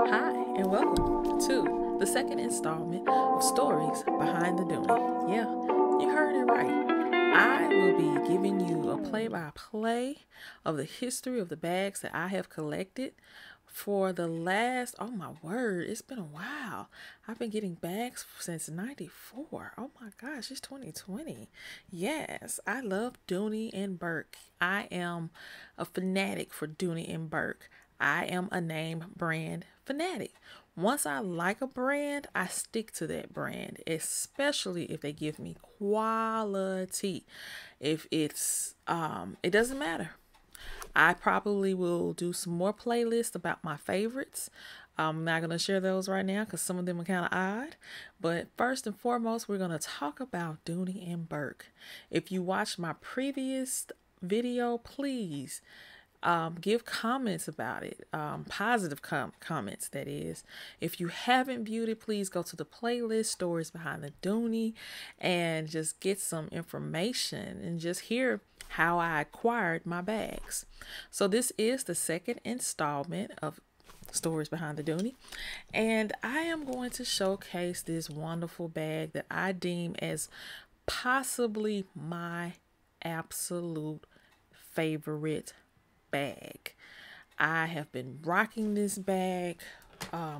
Hi, and welcome to the second installment of Stories Behind the Dooney. Yeah, you heard it right. I will be giving you a play-by-play of the history of the bags that I have collected for the last, oh my word, it's been a while. I've been getting bags since 94. Oh my gosh, it's 2020. Yes, I love Dooney and Burke. I am a fanatic for Dooney and Burke. I am a name brand fanatic. Once I like a brand, I stick to that brand, especially if they give me quality. If it's, it doesn't matter. I probably will do some more playlists about my favorites. I'm not going to share those right now because some of them are kind of odd. But first and foremost, we're going to talk about Dooney and Burke. If you watched my previous video, please give comments about it, positive comments, that is. If you haven't viewed it, please go to the playlist Stories Behind the Dooney and just get some information and just hear how I acquired my bags. So this is the second installment of Stories Behind the Dooney, and I am going to showcase this wonderful bag that I deem as possibly my absolute favorite bag. I have been rocking this bag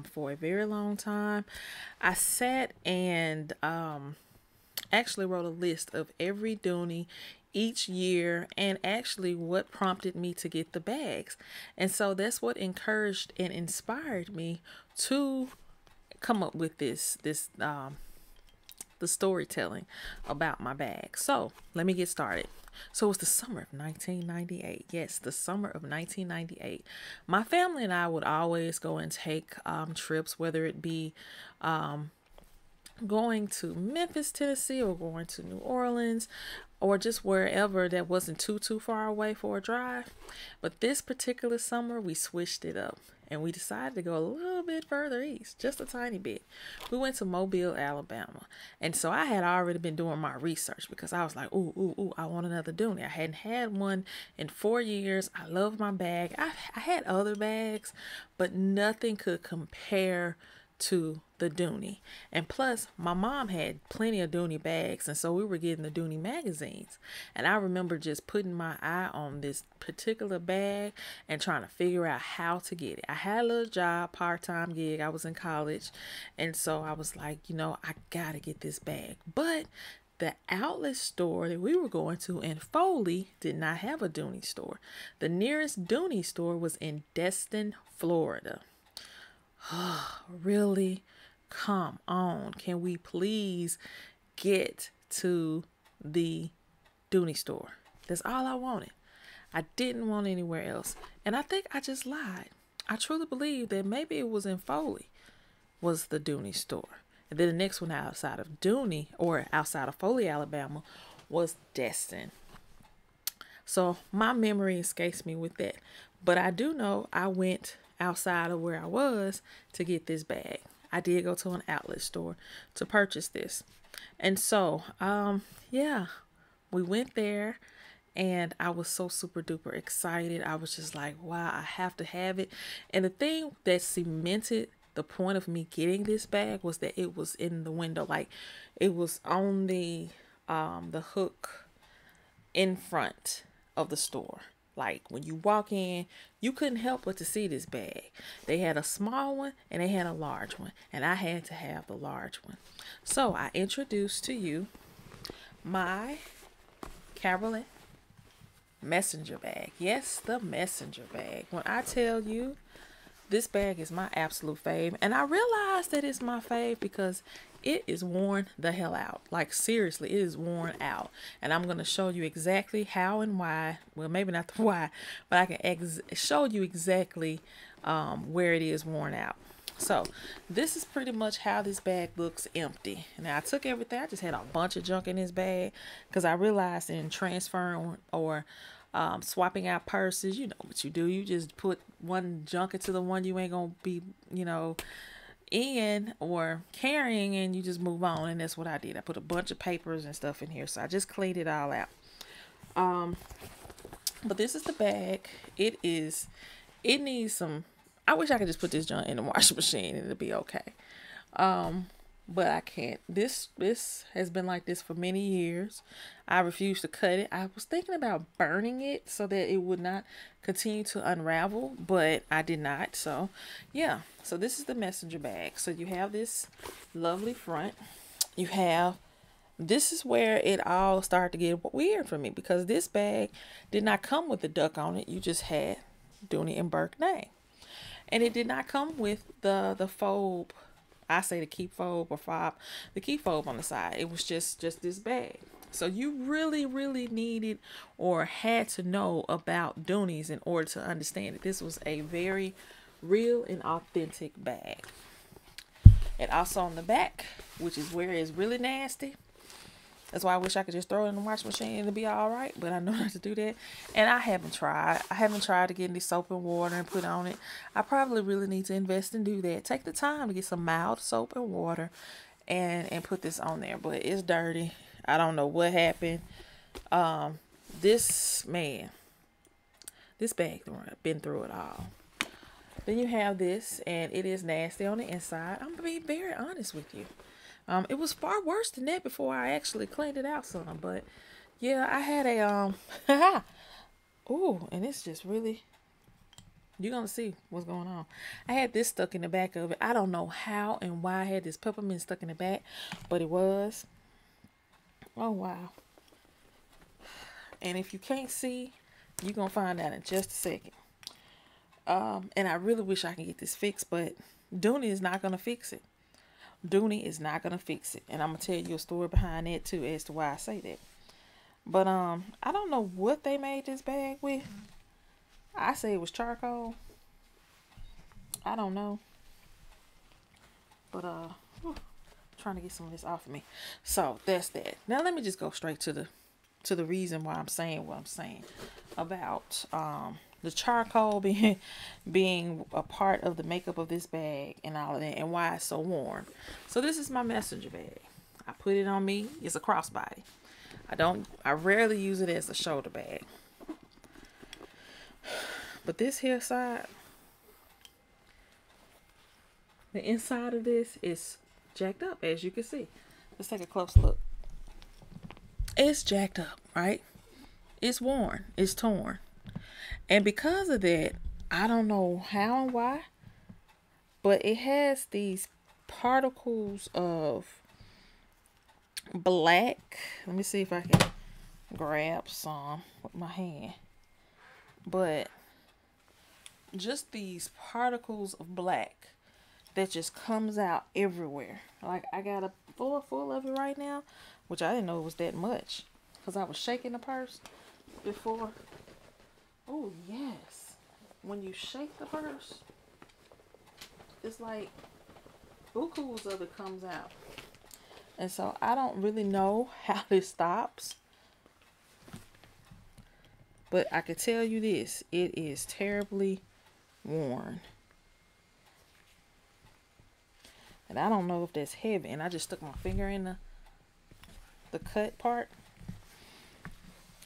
for a very long time. I sat and actually wrote a list of every Dooney each year and actually what prompted me to get the bags. And so that's what encouraged and inspired me to come up with the storytelling about my bag. So let me get started. So it was the summer of 1998. Yes, the summer of 1998. My family and I would always go and take trips, whether it be going to Memphis, Tennessee, or going to New Orleans, or just wherever that wasn't too far away for a drive. But this particular summer, we switched it up and we decided to go a little bit further east, just a tiny bit. We went to Mobile, Alabama. And so I had already been doing my research because I was like, ooh, I want another Dooney. I hadn't had one in 4 years. I love my bag. I had other bags, but nothing could compare to the Dooney. And plus, my mom had plenty of Dooney bags, and so we were getting the Dooney magazines. And I remember just putting my eye on this particular bag and trying to figure out how to get it. I had a little job, part-time gig. I was in college, and so I was like, I gotta get this bag. But the outlet store that we were going to in Foley did not have a Dooney store. The nearest Dooney store was in Destin, Florida. Really? Come on. Can we please get to the Dooney store? That's all I wanted. I didn't want anywhere else. And I think I just lied. I truly believe that maybe it was in Foley was the Dooney store. And then the next one outside of Dooney, or outside of Foley, Alabama, was Destin. So my memory escapes me with that. But I do know I went outside of where I was to get this bag. I did go to an outlet store to purchase this. And so, yeah, we went there and I was so super duper excited. I was just like, wow, I have to have it. And the thing that cemented the point of me getting this bag was that it was in the window. Like, it was on the hook in front of the store. Like, when you walk in, you couldn't help but to see this bag. They had a small one and they had a large one. And I had to have the large one. So I introduced to you my Cabernet messenger bag. Yes, the messenger bag. When I tell you, this bag is my absolute fave. And I realized that it's my fave because it is worn the hell out. Like, seriously, it is worn out. And I'm going to show you exactly how and why. Well, maybe not the why, but I can show you exactly where it is worn out. So this is pretty much how this bag looks empty. Now, I took everything. I just had a bunch of junk in this bag because I realized in transferring or swapping out purses, you know what you do. You just put one junk into the one you ain't going to be, in or carrying, and you just move on. And that's what I did. I put a bunch of papers and stuff in here, so I just cleaned it all out. But this is the bag. It needs some I wish I could just put this junk in the washing machine and it'll be okay. But I can't. This has been like this for many years. I refuse to cut it. I was thinking about burning it so that it would not continue to unravel, but I did not. So yeah. So this is the messenger bag. So you have this lovely front. You have, this is where it all started to get weird for me, because this bag did not come with the duck on it. You just had Dooney and Burke name. And it did not come with the fob. I say the key fob or fob, the key fob on the side. It was just this bag. So you really, really needed or had to know about Doonies in order to understand that this was a very real and authentic bag. And also on the back, which is where it's really nasty. That's why I wish I could just throw it in the washing machine and it'll be all right. But I know not to do that. And I haven't tried. To get any soap and water and put on it. I probably really need to invest and do that. Take the time to get some mild soap and water and put this on there. But it's dirty. I don't know what happened. This bag been through it all. Then you have this, and it is nasty on the inside. I'm going to be very honest with you. It was far worse than that before I actually cleaned it out some. But yeah, I had a ooh, and it's just really, you're gonna see what's going on. I had this stuck in the back of it. I don't know how and why I had this peppermint stuck in the back, but it was. Oh wow. And if you can't see, you're gonna find out in just a second. And I really wish I could get this fixed, but Dooney is not gonna fix it. Dooney is not gonna fix it, and I'm gonna tell you a story behind that too as to why I say that. But I don't know what they made this bag with. I say it was charcoal. I don't know, but trying to get some of this off of me. So that's that. Now let me just go straight to the reason why I'm saying what I'm saying about the charcoal being a part of the makeup of this bag and all of that, and why it's so warm. So this is my messenger bag. I put it on me. It's a crossbody. I rarely use it as a shoulder bag. But this here side, the inside of this is jacked up, as you can see. Let's take a close look. It's jacked up, right? It's worn. It's torn. And because of that, I don't know how and why, but it has these particles of black. Let me see if I can grab some with my hand. But just these particles of black that just comes out everywhere. Like I got a full of it right now, which I didn't know it was that much because I was shaking the purse before. Oh, yes. When you shake the purse, it's like bukus of it comes out. And so I don't really know how this stops. But I can tell you this. It is terribly worn. And I don't know if that's heavy. And I just stuck my finger in the cut part.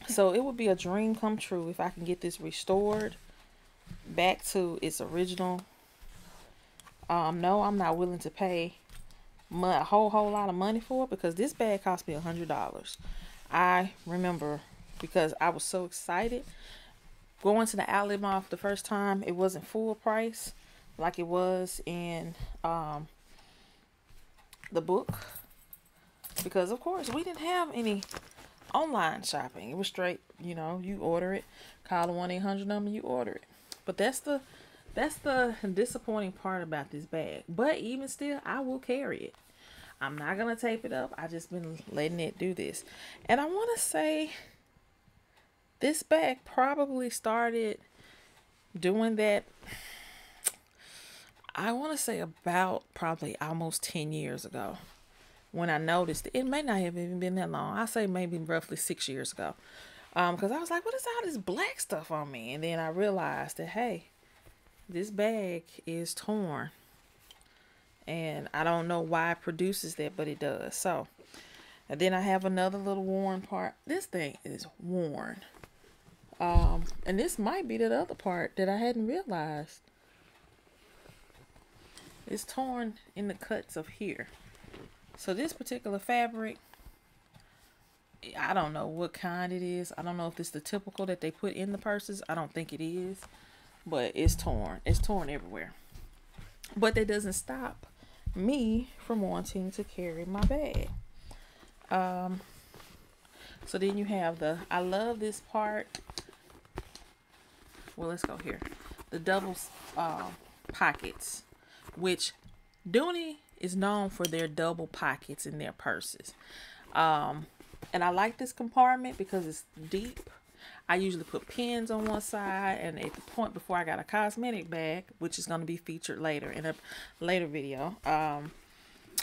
So it would be a dream come true if I can get this restored back to its original. No, I'm not willing to pay a whole lot of money for it, because this bag cost me $100. I remember, because I was so excited going to the outlet mall for the first time. It wasn't full price like it was in the book, because of course we didn't have any online shopping. It was straight, you order it, call the 1-800 number, you order it. But that's the disappointing part about this bag. But even still, I will carry it. I'm not gonna tape it up. I just been letting it do this. And I want to say this bag probably started doing that, I want to say about probably almost 10 years ago. When I noticed it may not have even been that long. I say maybe roughly 6 years ago. Because I was like, what is all this black stuff on me? And then I realized that, hey, this bag is torn. And I don't know why it produces that, but it does. So, and then I have another little worn part. This thing is worn. And this might be the other part that I hadn't realized. It's torn in the cuts of here. So this particular fabric, I don't know what kind it is. I don't know if it's the typical that they put in the purses. I don't think it is, but it's torn. It's torn everywhere. But that doesn't stop me from wanting to carry my bag. So then you have I love this part. Well, let's go here. The double pockets, which Dooney is known for their double pockets in their purses. And I like this compartment because it's deep. I usually put pens on one side, and at the point before I got a cosmetic bag, which is going to be featured later in a later video,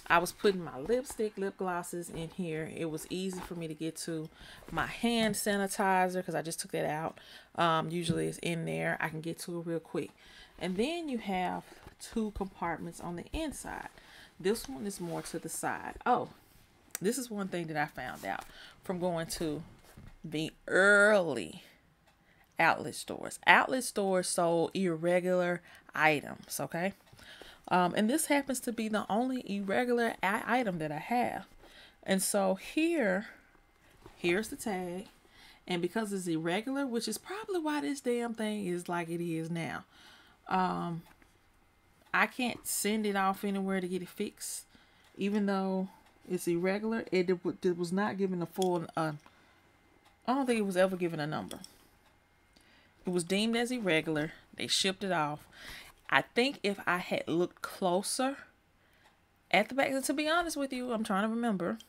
I was putting my lipstick, lip glosses in here. It was easy for me to get to my hand sanitizer because I just took that out. Usually it's in there. I can get to it real quick. And then you have two compartments on the inside. This one is more to the side. Oh, this is one thing that I found out from going to the early outlet stores. Outlet stores sold irregular items, okay? And this happens to be the only irregular item that I have. And so here's the tag. And because it's irregular, which is probably why this damn thing is like it is now, I can't send it off anywhere to get it fixed. Even though it's irregular, it was not given a full, I don't think it was ever given a number. It was deemed as irregular. They shipped it off. I think if I had looked closer at the back, and to be honest with you, I'm trying to remember,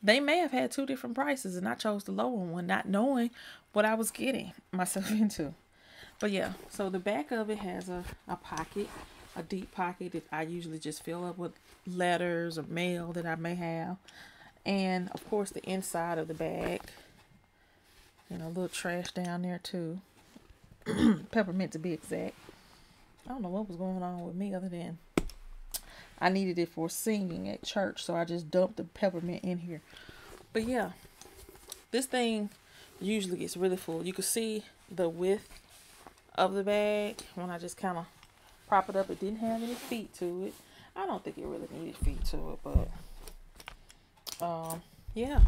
they may have had two different prices, and I chose the lower one, not knowing what I was getting myself into. But yeah, so the back of it has a pocket, a deep pocket that I usually just fill up with letters or mail that I may have. And of course the inside of the bag, you know, a little trash down there too. Peppermint to be exact. I don't know what was going on with me other than I needed it for singing at church, so I just dumped the peppermint in here. But yeah, this thing usually gets really full. You can see the width of the bag when I just kind of prop it up. It didn't have any feet to it. I don't think it really needed feet to it, but yeah,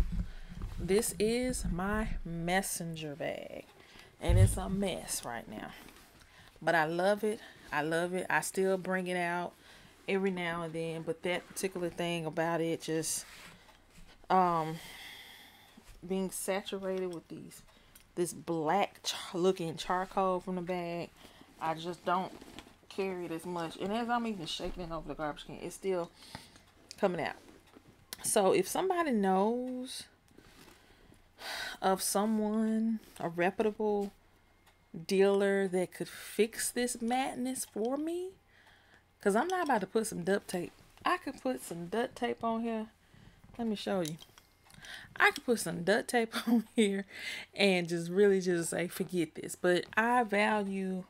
this is my messenger bag. And it's a mess right now. But I love it. I love it. I still bring it out every now and then. But that particular thing about it just being saturated with this black looking charcoal from the bag, I just don't carry it as much. And as I'm even shaking it over the garbage can, it's still coming out. So if somebody knows of someone, a reputable dealer that could fix this madness for me, because I'm not about to put some duct tape. I could put some duct tape on here. Let me show you. I could put some duct tape on here and just really just say forget this. But I value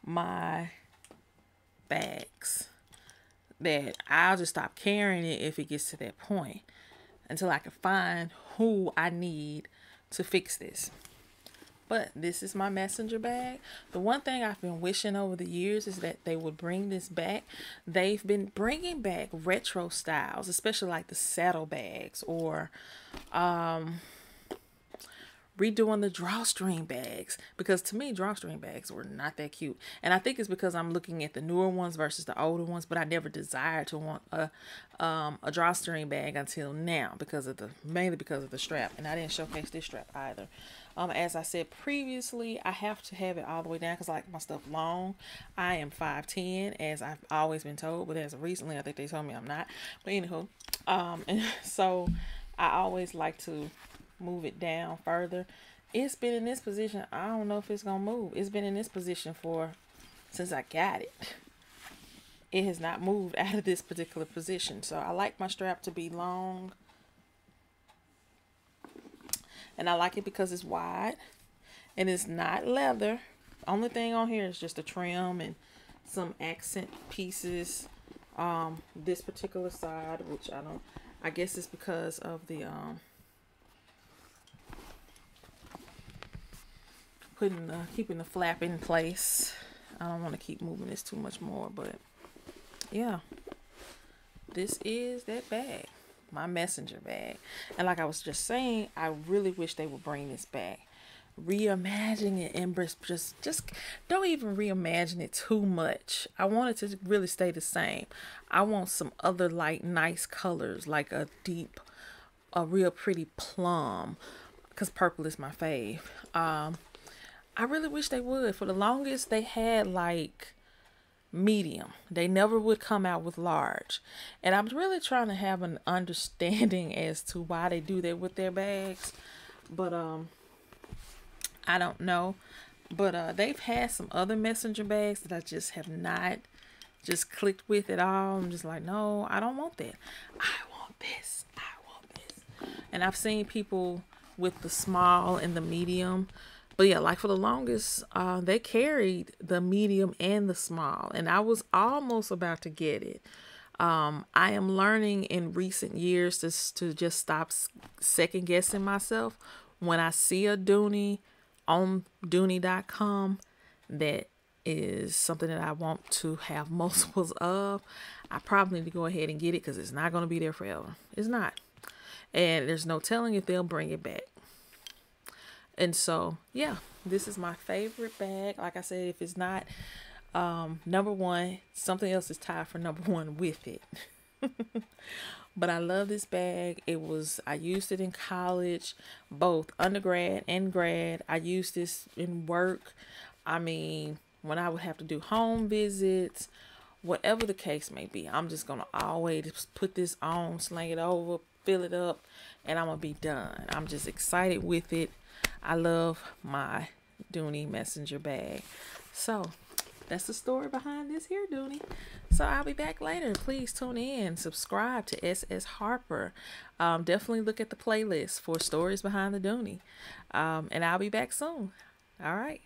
my bags, that I'll just stop carrying it if it gets to that point until I can find who I need to fix this. But this is my messenger bag. The one thing I've been wishing over the years is that they would bring this back. They've been bringing back retro styles, especially like the saddle bags, or redoing the drawstring bags, because to me drawstring bags were not that cute. And I think it's because I'm looking at the newer ones versus the older ones, but I never desired to want a drawstring bag until now, mainly because of the strap. And I didn't showcase this strap either. As I said previously, I have to have it all the way down because I like my stuff long. I am 5'10", as I've always been told, but as of recently I think they told me I'm not. But anywho, and so I always like to move it down further. It's been in this position. I don't know if it's gonna move. It's been in this position since I got it. It has not moved out of this particular position. So I like my strap to be long, and I like it because it's wide and it's not leather. Only thing on here is just a trim and some accent pieces. This particular side, which I guess it's because of the keeping the flap in place. I don't want to keep moving this too much more, but yeah, this is that bag, my messenger bag. And like I was just saying, I really wish they would bring this back. Reimagine it, and just don't even reimagine it too much. I want it to really stay the same. I want some other light, nice colors, like a real pretty plum, because purple is my fave. I really wish they would. For the longest, they had like medium. They never would come out with large. And I'm really trying to have an understanding as to why they do that with their bags. But I don't know. But they've had some other messenger bags that I just have not just clicked with at all. I'm just like, no, I don't want that. I want this. I want this. And I've seen people with the small and the medium. But yeah, like for the longest, they carried the medium and the small. And I was almost about to get it. I am learning in recent years to just stop second guessing myself. When I see a Dooney on Dooney.com that is something that I want to have multiples of, I probably need to go ahead and get it, because it's not going to be there forever. It's not. And there's no telling if they'll bring it back. And so, yeah, this is my favorite bag. Like I said, if it's not number one, something else is tied for number one with it. But I love this bag. I used it in college, both undergrad and grad. I used this in work. I mean, when I would have to do home visits, whatever the case may be, I'm just going to always put this on, sling it over, fill it up, and I'm going to be done. I'm just excited with it. I love my Dooney messenger bag. So that's the story behind this here Dooney. So I'll be back later. Please tune in, subscribe to SS Harper. Definitely look at the playlist for stories behind the Dooney. And I'll be back soon. All right.